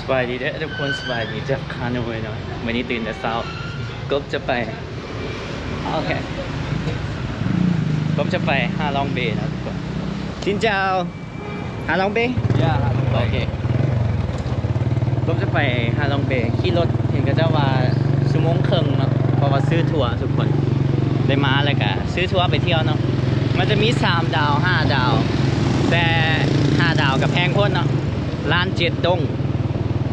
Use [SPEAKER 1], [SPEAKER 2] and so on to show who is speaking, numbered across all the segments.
[SPEAKER 1] สบายดีเด้อทุกคนสบายดีจากคาโนเวย์เนาะวันนี้ตื่นแต่เช้าก็จะไปโอเคก็จะไปฮาลองเบย์นะทุกคนจินเจ้าฮาลองเบย์โอเคก็จะไปฮาลองเบย์ขี่รถเห็นก็จะว่าชั่วโมงครึ่งเนาะเพราะว่าซื้อทัวร์ทุกคนได้มาเลยกะซื้อทัวร์ไปเที่ยวเนาะมันจะมี3 ดาว5 ดาวแต่5 ดาวกับแพงพ้นเนาะล้าน7 ดง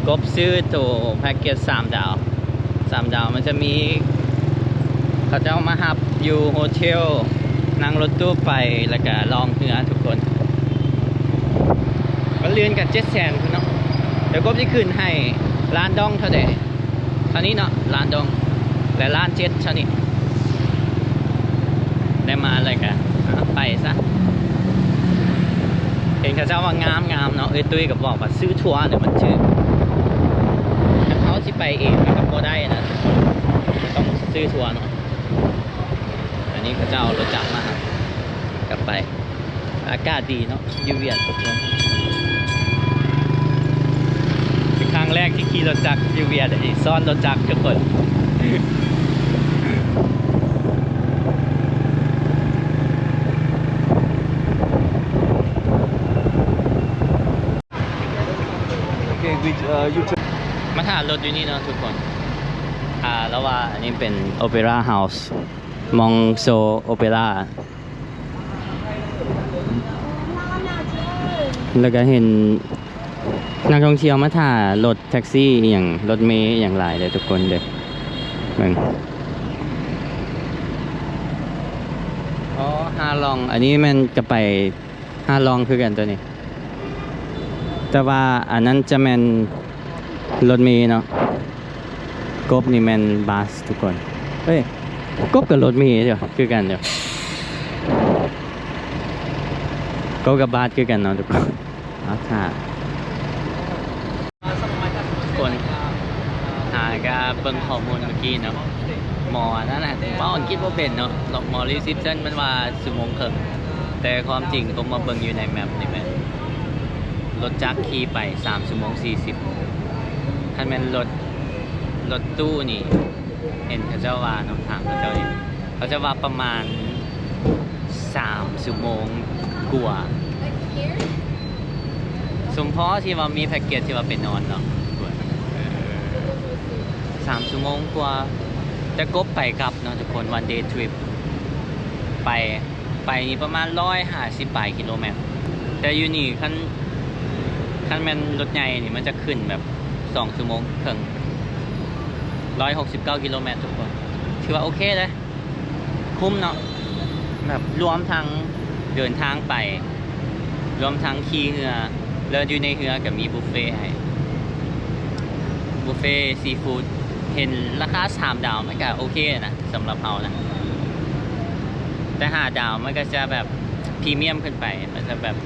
[SPEAKER 1] กบซื้อตัวแพ็กเกจ3 ดาว3 ดาวมันจะมีเขาจะเอามาหับอยู่โฮเทลนั่งรถตู้ไปแล้วก็ลองเรือทุกคนมันเรือนกัน700,000คุณเนาะเดี๋ยวกบที่คืนให้ล้านดองเท่าไหร่เท่านี้เนาะล้านดองและล้าน7เท่านี้ได้มาอะไรกันไปซะเห็นเขาเจ้าว่างามเนาะตุ้ยกับบอกว่าซื้อทัวร์เนี่ยมันชื่อเขาที่ไปเองนะครับก็ได้นะต้องซื้อทัวร์เนาะอันนี้เขาเจ้ารถจักรมากลับไปอากาศดีเนาะยูเวียนทุกคนเป็นครั้งแรกที่ขี่รถจักรยูเวียนซ่อนรถจักรทุกคนมาถ่ายรถอยู่นี่เนาะทุกคนแล้วว่าอันนี้เป็นโอเปร่าเฮาส์มองโซโอเปร่าแล้วก็เห็นนักท่องเที่ยวมาถ่ายรถแท็กซี่อย่างรถเมล์อย่างหลายเลยทุกคนเลยเหมือนอ๋อฮาลองอันนี้มันจะไปฮาลองคือกันตัวนี้แต่ว่าอันนั้นจะแมนรถเมล์เนาะกบนี่แมนบัสทุกคนเฮ้ยกบกับรถเมล์เดี๋ยวคือกันเดี๋ยวกบกับบัสคือกันเนาะทุกคนเอาค่ะทุกคนหากาเบิ่งข้อมูลเมื่อกี้เนาะหมอนั่นแหละหมอคิดว่าเป็นเนาะหมอรีซิปชั่นมันว่าชั่วโมงครึ่งแต่ความจริงผมมาเบิ่งอยู่ในแมปนี่แม่รถจักรขี่ไป3 ชั่วโมง 40ถ้าเป็นรถตู้นี่เห็นเขาเจ้าว่าน้องถามเขาเจ้าอยู่เขาจะว่าประมาณ3 ชั่วโมงกว่าสมเพาะที่ว่ามีแพ็กเกจที่ว่าเป็นนอนเนาะ3 ชั่วโมงกว่าจะกบไปกลับเนาะทุกคนวันเดย์ทริปไปนี่ประมาณ150 กิโลเมตรแต่อยู่นี่คันแมนรถใหญ่นี่มันจะขึ้นแบบ2 ชั่วโมงครึ่ง169 กิโลเมตรทุกคนถือว่าโอเคเลยคุ้มเนาะแบบรวมทั้งเดินทางไปรวมทั้งขี่เรือแล้วอยู่ในเรือกับมีบุฟเฟ่ให้บุฟเฟ่ซีฟู้ดเห็นราคา3 ดาวมันก็โอเคนะสำหรับเรานะแต่5 ดาวมันก็จะแบบพรีเมียมขึ้นไปมันจะแบบ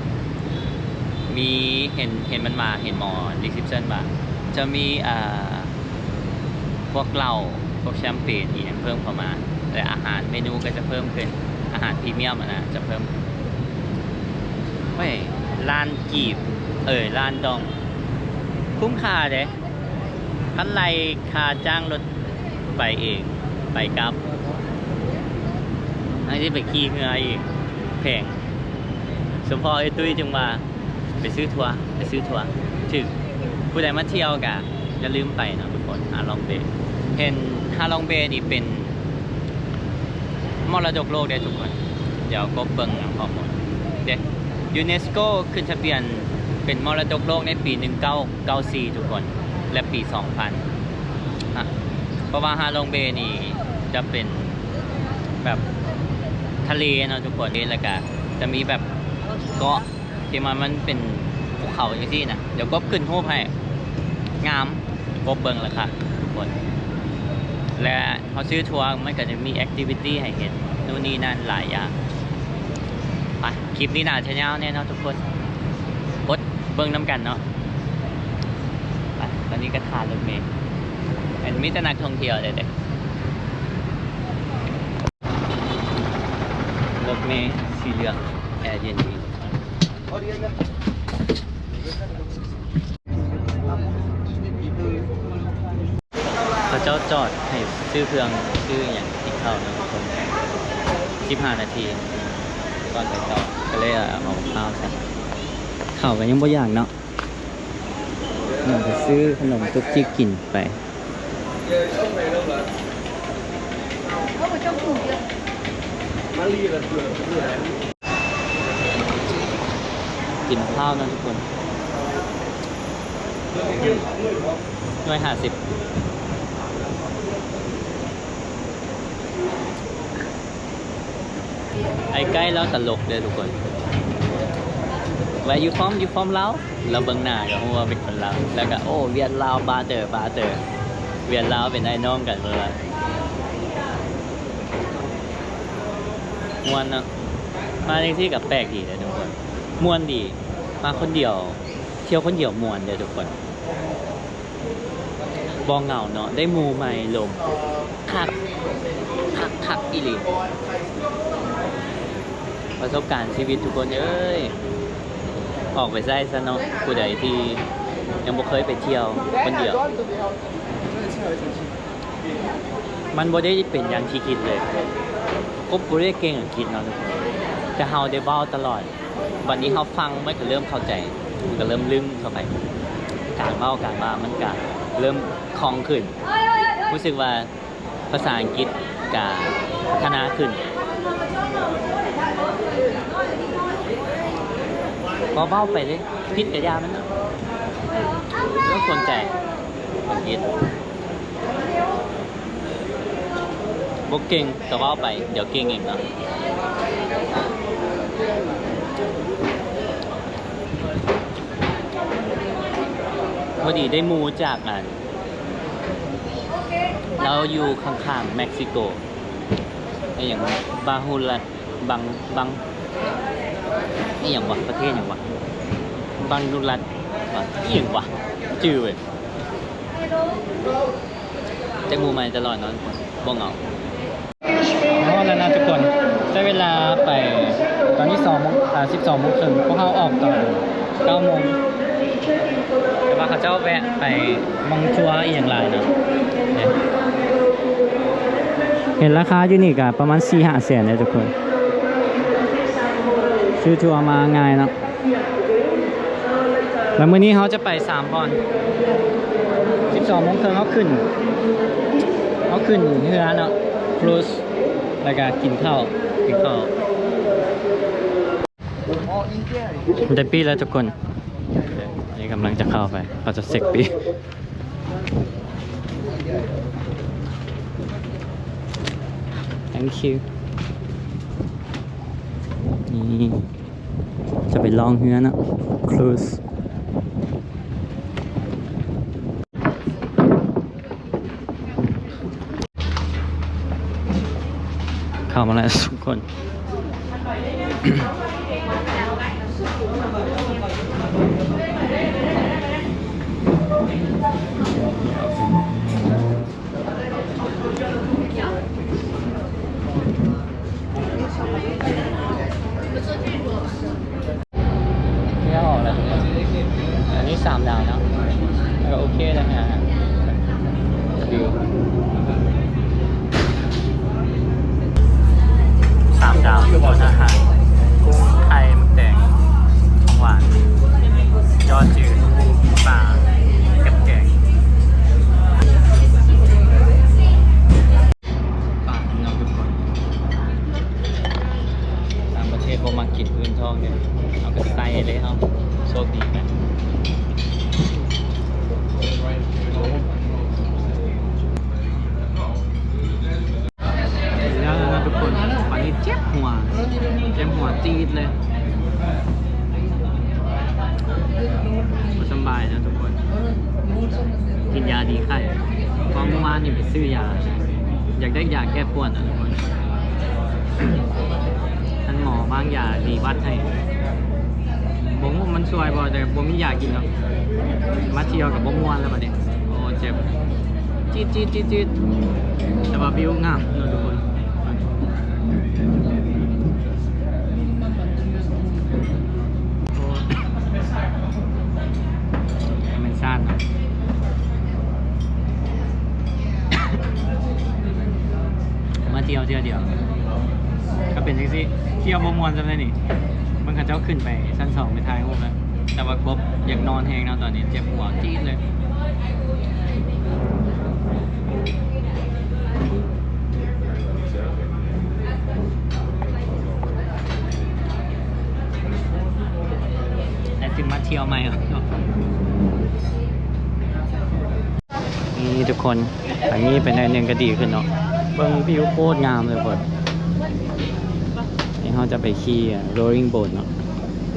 [SPEAKER 1] มีเห็นมันมาเห็นหมอรีเซพชันมาจะมีพวกเหล้าพวกแชมเปญอีกเพิ่มเข้ามาแต่อาหารเมนูก็จะเพิ่มขึ้นอาหารพรีเมียมนะจะเพิ่มเฮ้ยร้านกีบร้านดองคุ้มค่าเด้คันไรค่าจ้างรถไปเองไปกลับอันนี้ไปขี่เงยอีกแพงสมพอตุ้ยจึงมาไปซื้อทัวร์ถึงผู้ใดมาเที่ยวกะอย่าลืมไปนะทุกคนฮาลองเบย์เห็นฮาลองเบย์นี่เป็นมรดกโลกได้ทุกคนเดี๋ยวก็เบิ่งข้อมูลเด็กยูเนสโกขึ้นทะเบียนเป็นมรดกโลกในปี1994ทุกคนและปี2000เพราะว่าฮาลองเบย์นี่จะเป็นแบบทะเลนะทุกคนแล้วก็จะมีแบบเกาะที่มันเป็นภูเขาอย่างที่นะเดี๋ยวก็ขึ้นรูปให้งามกบเบิงแล้วค่ะทุกคนและเขาซื้อทัวร์มันก็จะมีแอคทิวิตี้ให้เห็นนู่นนี่นั่นหลายอย่างไปคลิปนี้น่าจะยาวแน่เนาะทุกคนอดเบิงน้ำกันเนาะไปตอนนี้ก็ทานรถเมล์เห็นมิตรนักท่องเที่ยวเลยรถเมล์สีเหลืองแอร์เย็นดี เขาเจ้าจอดให้ซื้อเครื่องซื้ออย่างกินข้าวนะทุกคน15 นาทีก่อนไปต่อก็เลยเอาข้าวใส่ข้าวก็ยังบ่อย่างเนาะเราจะซื้อขนมทุกที่กินไปกินข้าวนะทุกคน150ไอ้ใกล้แล้วตลกเลยทุกคน Where you from ลาวเราเบิ่งหน้าก็รู้ว่าเป็นคนลาวแล้วก็โอ้เวียดลาวบาเตอร์เวียดลาวเป็นไอ้น้องกันเลยม่วนเนาะมาจังซี่กับแปลกดีเลยทุกคนม่วนดีมาคนเดียวเที่ยวคนเดียวม่วนเด้อทุกคนบ่เหงาเนาะได้หมู่ใหม่ลมคักอีหลีประสบการณ์ชีวิตทุกคนเอ้ยออกไปไส้ซะเนาะผู้ใดที่ยังบ่เคยไปเที่ยวคนเดียวมันบ่ได้เป็นอย่างที่คิดเลยก็บ่ได้เก่งอย่างคิดเนาะทุกคนแต่เฮาได้เว้าตลอดวันนี้เฮาฟังมันก็เริ่มเข้าใจมันก็เริ่มลึงเข้าไปการเว้าการว่ามันก็เริ่มคล่องขึ้นรู้สึกว่าภาษาอังกฤษก็พัฒนาขึ้นพอเบ้าไปเลยพิษกับยามันต้องสนใจคนคิดบกเก่งแต่ว่าไปเดี๋ยวเก่งเองเนาะพอดีได้มูจากงานเราอยู่ข้างๆเม็กซิโกไอ้อย่างบาฮูลัดบังนี่อย่างวะประเทศอย่างวะบังดุรัตนี่อย่างวะจื้อเว้ยจะมูมันตลอดนอนบ้องเอาแล้วนะทุกคนใช้เวลาไปตอนนี้12 โมงครึ่งพวกเขาออกตอน9 โมงแต่ว่าเขาเจ้าแวะไปมองทัวร์อย่างไรนะเห็นราคาอยู่นี่กับประมาณ 4-5 แสนเลยทุกคนซื้อทัวร์มาง่ายเนาะแล้วมื้อนี้เขาจะไป3 บอน12 โมงครึ่งเขาขึ้นเรือเนาะครูซแล้วก็กินข้าวมันจะปีแล้วทุกคนนี่กำลังจะเข้าไปเขาจะเสกปีthank you นี่จะไปลองเรือนะครูซเข้ามาแล้วทุกคนนี่ออกแล้วอันนี้3 ดาวเนาะแล้วก็โอเคแล้วนะวิว3 ดาวบนอาหารกุ้งไข่หมึกแดงของหวานยอดจืดปลาแกงปลาน้องทุกคนต่างประเทศพวกมากินพื้นท้องเนี่ยเอากระไซเลยครับโชคดีไหมแล้วนะทุกคนวันนี้เจ็บหัวจี๊ดเลยสบายนะทุกคนกินยาดีไข้เพราะเมื่อวานนี่ไปซื้อยาอยากได้ยาแก้ปวดนะทุกคนท่านหมอบ้างยาดีวัดให้ผมว่ามันช่วยบ่แต่ผมไม่อยากกินหรอกมาเที่ยวกับบ่ม่วนแล้วบัดนี้โอ้เจ็บจี๊ดแต่ว่าวิวงามนะทุกคนมันซ่านนะ
[SPEAKER 2] ที่ยวเที่ยวเดียวก็เป็นจังซี่เที่ยวมวนๆจำได้นี่มันเขาเจ้าขึ้นไปชั้น2ไปถ่ายรูปแล้วแต่ว่ากบอยากนอนแฮงนะตอนนี้เจ็บหัวจี๊ดเลยแต่ถึงมาเที่ยวใหม่ครับนี่ทุกคนอันนี้เป็นอันหนึ่งก็ดีขึ้นเนาะเบิ่งวิวโคตรงามเลยคนนี่เราจะไปขี่rolling boat เนาะ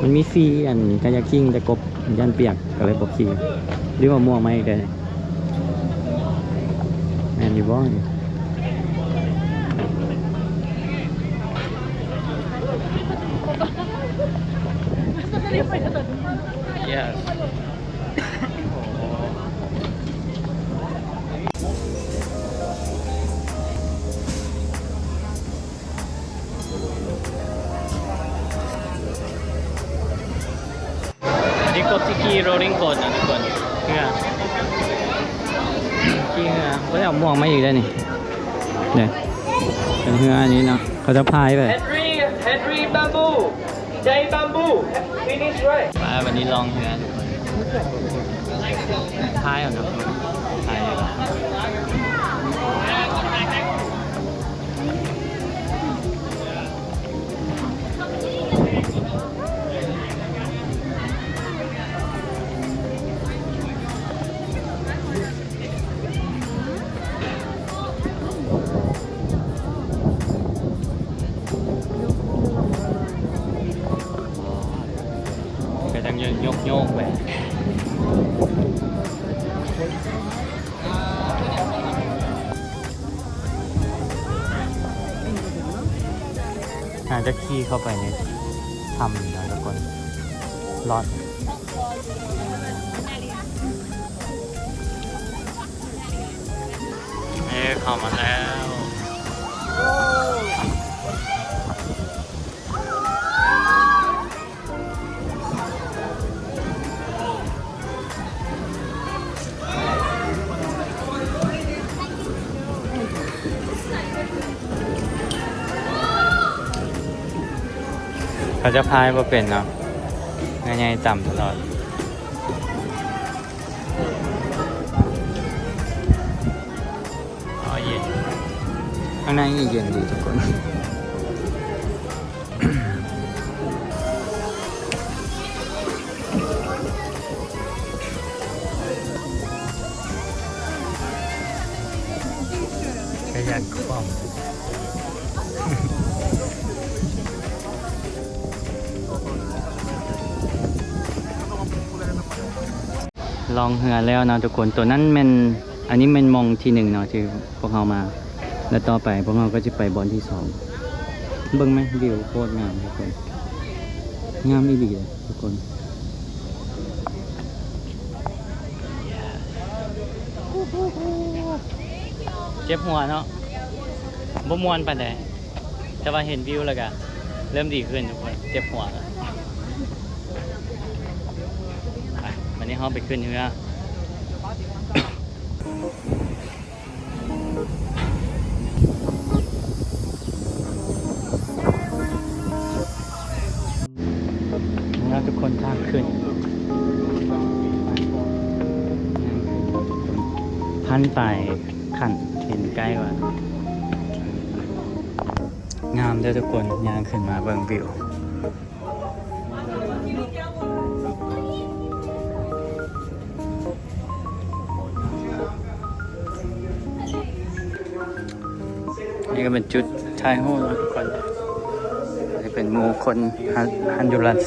[SPEAKER 2] มันมีฟรีอันกายากิ้งแต่กบยันเปียกก็เลยบอกขี่หรือว่าม่วงไหมกันแมนดีบอลYes. นี่กบที่ขี่ rolling boat นะทุกคนเรือขี่เรือก็จะเอาม่วงมาอีกได้นี่เนี่ยเป็นเรืออันนี้เนาะเขาจะพายไป
[SPEAKER 3] Henry bamboo Jay bamboo finish right
[SPEAKER 2] มาวันนี้ลองเรือทุกคนพายเอาเนาะพายก็ต้องโยกไปอาจจะขี่เข้าไปในถ้ำนะทุกคนรอดเข้ามาแล้วเขาจะพายมาเป็นเนาะง่ายๆจำตลอดอ๋อเย็นข้างในนี่เย็นดีทุกคนก็อยากคว่ำลองเหือแล้วนะทุกคนตัวนั้นมันอันนี้มันมองที่1เนาะที่พวกเรามาแล้วต่อไปพวกเราก็จะไปบอลที่2เบิ่งไหมวิวโคตรงามทุกคนงามอีหลีเลยทุกคนเจ็บหัวเนาะบ่ม่วนปานใดแต่ว่าเห็นวิวแล้วก็เริ่มดีขึ้นทุกคนเจ็บหัวแล้ววันนี้เราไปขึ้นเรือแล้วทุกคนทางขึ้นพันไปขันเห็นใกล้ว่างามเด้อทุกคนย่างขึ้นมาเบิ่งวิวนี่ก็เป็นจุดถ่ายรูปทุกคนนี่เป็นหมู่คนฮันดูรัส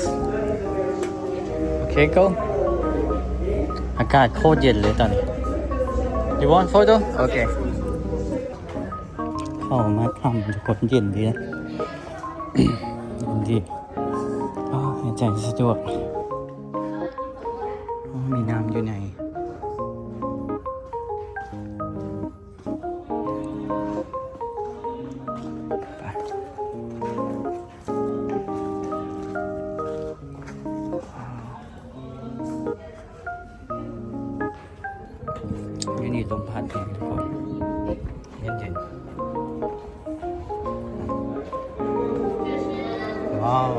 [SPEAKER 2] โอเคก็อากาศโคตรเย็นเลยตอนนี้ You want photo? โอเคเข้ามาทำทุกคนเย็นดีนะเย็นดีหายใจสะดวกมีน้ำอยู่ในนี่ลมพัดเองทุกคนเย็นๆ ว้าว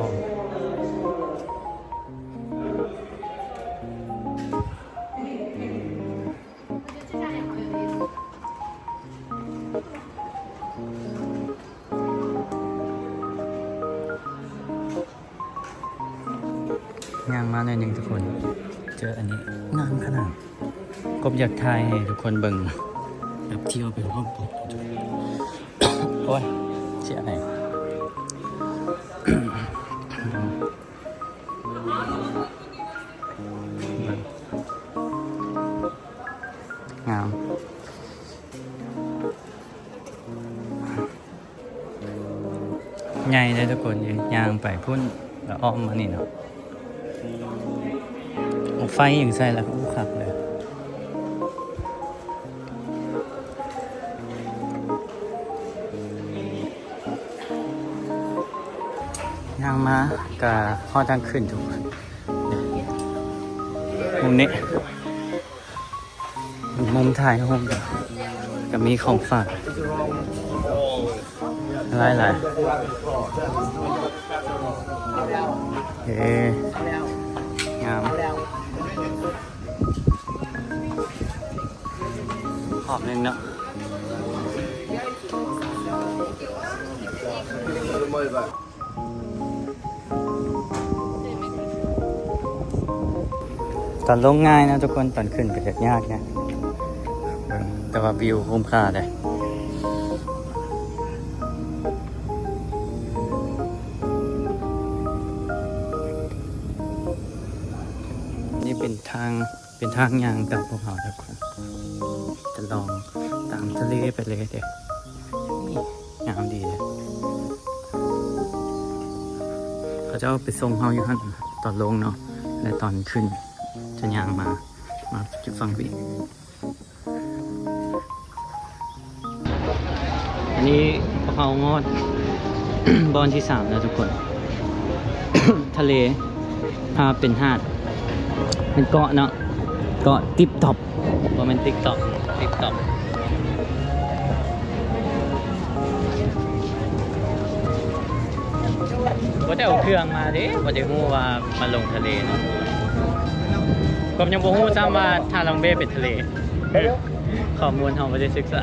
[SPEAKER 2] งามมากเลยหนึ่งทุกคน เจออันนี้งามขนาดกบอยากทายให้ทุกคนเบิ่งแบบเที่ยวไปรอบๆโอ้ยเสียอะไรงามใหญ่เลยทุกคนย่างไปพุ่นแล้วอ้อมมานี่เนาะไฟอย่างใส่แล้วก็ขับเลยย่างมากับข้อทางขึ้นทุกคนมุมนี้มุมถ่ายมุมกับมีของฝากหลายเฮ้งามขอบนึงเนาะตอนลงง่ายนะทุกคนตอนขึ้นก็จะยากนะแต่ว่าวิวคุ้มค่าเลยนี่เป็นทางยางกับพวกเราทุกคนจะลองตามทะเลไปเลยเด็กงามดีเลยเขาจะเอาไปส่งเราอยู่หั่นตอนลงเนาะและตอนขึ้นจะยางมาจุดฟังพี่อันนี้กะเพรางอด บอนที่3นะทุกคน ทะเลพาเป็นหาดเป็นเกาะเนาะเกาะติ๊บต็อปโรแมนติกต็อปติ๊บต็อปก็ได้เอาเครื่องมาดิบ่ได้ฮู้ว่ามาลงทะเลเนาะผมยังบ่ฮู้ซ้ำว่าทาลองเบ้เป็นทะเลข้อมูลเฮาบ่ได้ศึกษา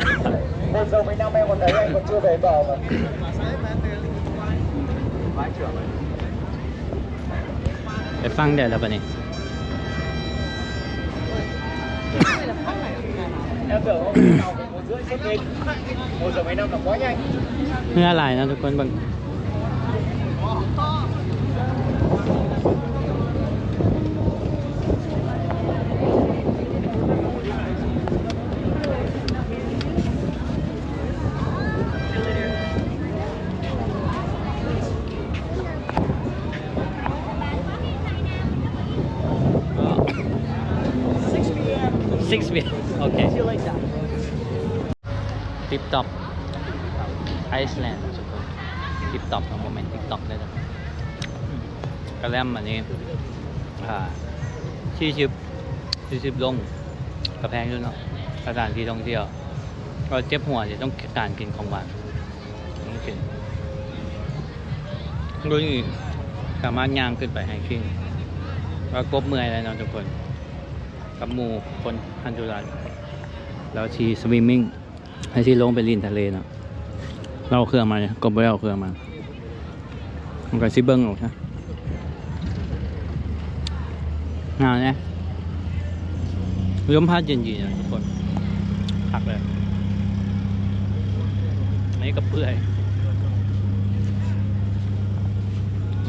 [SPEAKER 2] ไปฟังได้แล้วบัดนี้เมื่อไหร่นะทุกคนบัง6 p.m. โอเคติ๊บต็อปไอซ์แลนด์ทุกคนติ๊บต็อปของโมเมนต์ติ๊บต็อปเลยนะกระแลมอันนี้ชิบลงกระแพงด้วยเนาะสถานที่ท่องเที่ยวก็เจ็บหัวจะต้องการกินของหวานต้องกินด้วยสามารถย่างขึ้นไปไฮกิ้งแล้วกบเมื่อยเลยเนาะทุกคนกับหมู่คนฮันดูรันแล้วชีสวิมมิ่งให้ชีลงไปลินทะเลเนาะเราเอาเครื่องมาเนี่ยก็ไม่เอาเครื่องมามันก็ซิเบิ้งออกนะงานเนี่ยลมพัดเย็นๆนะทุกคนพักเลยนี่ก็เปื่อย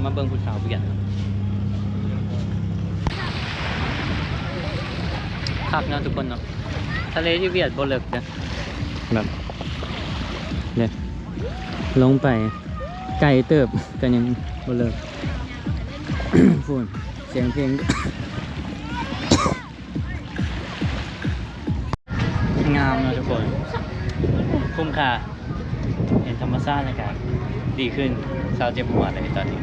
[SPEAKER 2] มาเบิ้งผู้สาวเปลี่ยนคักนะทุกคนเนาะทะเลที่เวียดบ่เลิกนะแบบเนี่ยลงไปไกลเติบกันยังบ่เลิก ฝุ่นเสียงเพลง งามนะทุกคนคุ้มค่าเห็นธรรมชาติในการดีขึ้นชาวเจ็บหัวเลยตอนนี้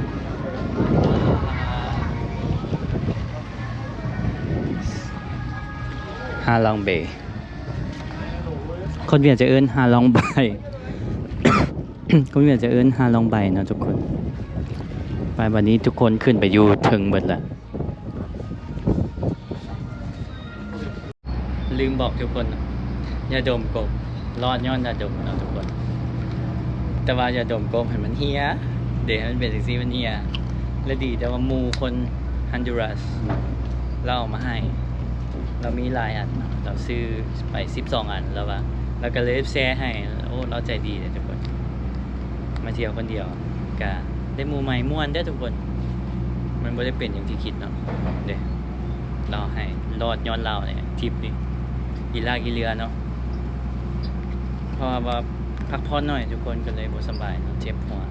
[SPEAKER 2] ฮาลองเบย์คนเวียดจะเอิ้นฮาลองใบ คนเวียดจะเอิ้นฮาลองใบนะทุกคน ไปวันนี้ทุกคนขึ้นไปอยู่ถึงเบิดแล้วลืมบอกทุกคนอย่าดมกบรอดย้อนอย่าดมเนาะทุกคน แต่ว่าอย่าดมกบให้มันเฮียเดี๋ยวให้มันเป็นสิ่งที่มันเฮียและดีแต่ว่าหมูคนฮันดูรัสเราเอามาให้ เรามีหลายอันเนาะเราซื้อไป12 อันแล้วว่าเราก็เลยแชร์ให้โอ้เราใจดีเลยทุกคนมาเที่ยวคนเดียวก็ได้หมู่ใหม่ม่วนได้อทุกคน มันไม่ได้เป็นอย่างที่คิดเนาะเดี๋ยวเราให้รอดย้อนเราเนี่ยทริปนี้อีลากอีเรือเนาะเพราะว่าพักผ่อนหน่อยทุกคนก็เลยบ่สบายเนาะเจ็บหัว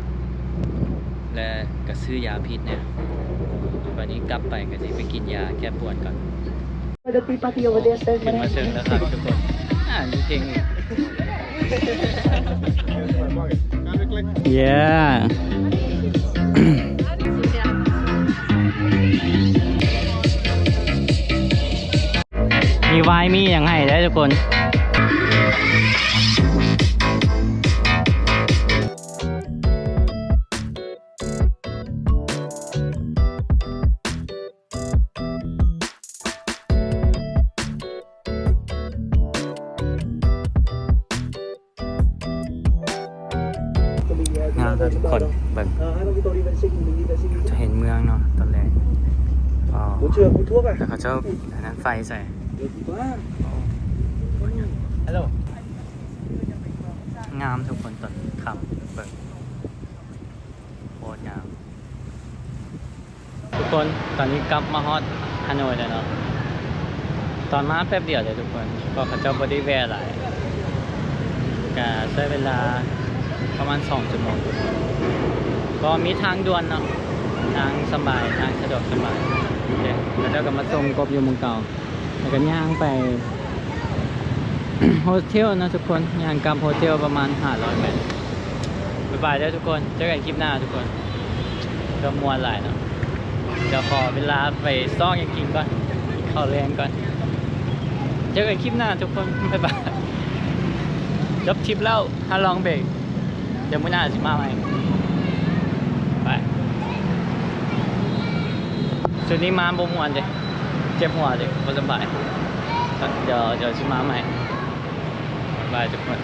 [SPEAKER 2] และก็ซื้อยาพิษเนี่ยวันนี้กลับไปก็จะไปกินยาแก้ปวดก่อนขึ้นมาเชิงแล้วครับทุกคนดูเพลงอีก Yeah มีไวน์มีอย่างไงได้ทุกคน งามทุกคนเบิ่งจะเห็นเมืองเนาะตอนแรกแล้วเขาจะอันนั้นไฟใส่ฮัลโหลงามทุกคนตอนขับเบิ่งโคตรงามทุกคนตอนนี้กลับมาฮอตฮานอยแล้วเนาะตอนมาแป๊บเดียวเลยทุกคนเพราะเขาเจ้าบอดี้แวร์หลายก็ใช้เวลาประมาณ2 ชั่วโมงก็มีทางด่วนเนาะทางสบายทางสะดวกสบายแล้วเจ้าก็มาส่งกบอยู่เมืองเก่าแล้วก็ย่างไป โฮสเทลนะทุกคนย่างกลับโฮสเทลประมาณ500 เมตรบ๊ายบายแล้วทุกคนเจอกันคลิปหน้าทุกคนก็มวนหลายเนาะเดี๋ยวขอเวลาไปซ่องยังกินก่อนเข้าแรงก่อนเจอกันคลิปหน้าทุกคนบ๊ายบายจบทริปแล้วถ้าลองเบรกเดี๋ยวมื้อหน้าสิมาใหม่ไปสุดนี้มาบ่ม่วนเด้เจ็บหัวเด้บ่สบายเดี๋ยวสิมาใหม่บ๊ายบายทุกคน